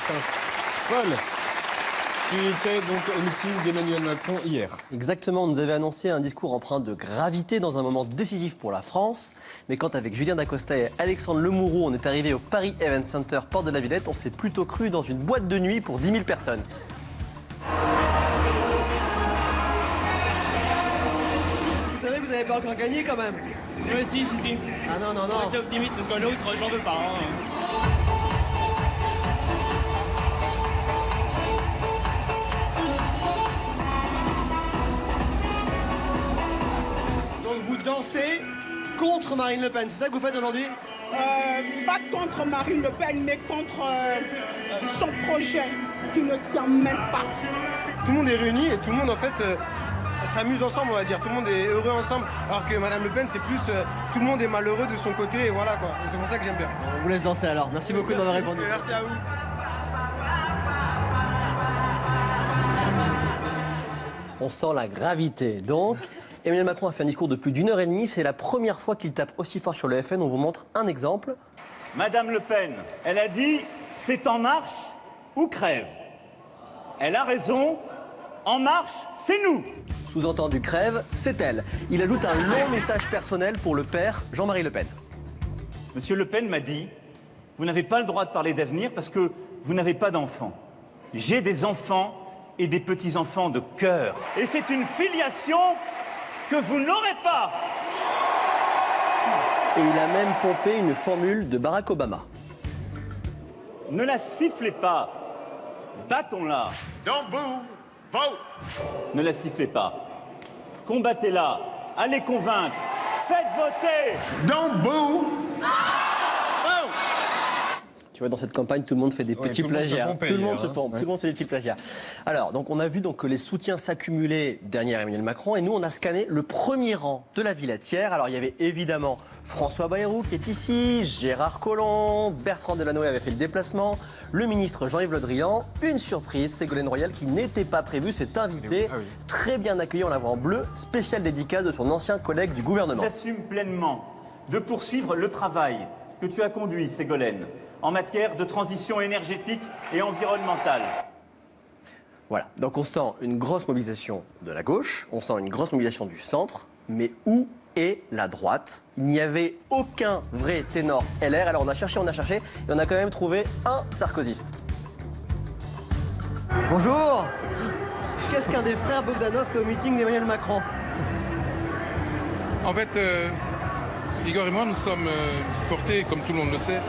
Martin. Paul, tu étais donc au meeting d'Emmanuel Macron hier. Exactement, on nous avait annoncé un discours empreint de gravité dans un moment décisif pour la France. Mais quand avec Julien Dacosta et Alexandre Lemouroux, on est arrivé au Paris Event Center, porte de la Villette, on s'est plutôt cru dans une boîte de nuit pour 10 000 personnes. Vous savez que vous n'avez pas encore gagné quand même. Oui, si. Ah non, non, non. Restez optimiste parce qu'un autre, j'en veux pas. Donc vous dansez contre Marine Le Pen, c'est ça que vous faites aujourd'hui? Pas contre Marine Le Pen, mais contre son projet qui ne tient même pas. Tout le monde est réuni et tout le monde en fait s'amuse ensemble, on va dire. Tout le monde est heureux ensemble. Alors que Madame Le Pen, c'est plus tout le monde est malheureux de son côté et voilà quoi. Et c'est pour ça que j'aime bien. On vous laisse danser alors. Merci beaucoup de m'avoir répondu. Merci à vous. On sent la gravité. Donc, Emmanuel Macron a fait un discours de plus d'1 h 30. C'est la première fois qu'il tape aussi fort sur le FN. On vous montre un exemple. Madame Le Pen, elle a dit « c'est en marche ou crève ». Elle a raison, en marche, c'est nous. Sous-entendu crève, c'est elle. Il ajoute un long message personnel pour le père Jean-Marie Le Pen. Monsieur Le Pen m'a dit « vous n'avez pas le droit de parler d'avenir parce que vous n'avez pas d'enfants. J'ai des enfants et des petits-enfants de cœur. Et c'est une filiation que vous n'aurez pas. » Et il a même pompé une formule de Barack Obama. Ne la sifflez pas, battons-la. Don't move, vote. Ne la sifflez pas, combattez-la, allez convaincre, faites voter. Don't boo. Tu vois, dans cette campagne, tout le monde fait des petits plagiats. Tout le monde se pompe, Ouais. tout le monde fait des petits plagiats. Alors, donc, on a vu donc, que les soutiens s'accumulaient derrière Emmanuel Macron et nous, on a scanné le premier rang de la Villatière. Alors, il y avait évidemment François Bayrou qui est ici, Gérard Collomb, Bertrand Delanoë avait fait le déplacement, le ministre Jean-Yves Le Drian. Une surprise, Ségolène Royal qui n'était pas prévue, s'est invitée, très bien accueillie, on la voit en bleu, spéciale dédicace de son ancien collègue du gouvernement. J'assume pleinement de poursuivre le travail que tu as conduit, Ségolène, en matière de transition énergétique et environnementale. Voilà, donc on sent une grosse mobilisation de la gauche, on sent une grosse mobilisation du centre, mais où est la droite? Il n'y avait aucun vrai ténor LR, alors on a cherché, et on a quand même trouvé un sarkozyste. Bonjour. Qu'est-ce qu'un des frères Bogdanov fait au meeting d'Emmanuel Macron? En fait, Igor et moi, nous sommes portés, comme tout le monde le sait,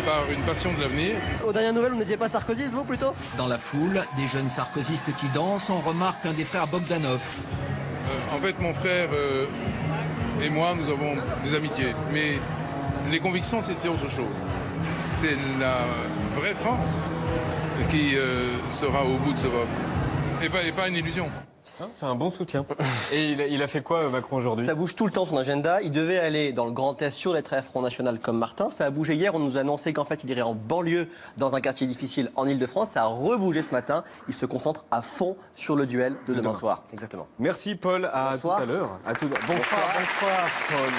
par une passion de l'avenir. Aux dernières nouvelles, vous n'étiez pas sarkozyste, vous, plutôt? Dans la foule, des jeunes sarkozystes qui dansent, on remarque un des frères Bogdanov. En fait, mon frère et moi, nous avons des amitiés. Mais les convictions, c'est autre chose. C'est la vraie France qui sera au bout de ce vote. Et pas une illusion. C'est un bon soutien. Et il a fait quoi, Macron, aujourd'hui? Ça bouge tout le temps son agenda. Il devait aller dans le Grand Est sur les traits Front National comme Martin. Ça a bougé hier. On nous a annoncé qu'en fait, il irait en banlieue dans un quartier difficile en Ile-de-France. Ça a rebougé ce matin. Il se concentre à fond sur le duel de demain soir. Exactement. Merci, Paul. À Bonsoir. tout à l'heure. Bonsoir, Paul.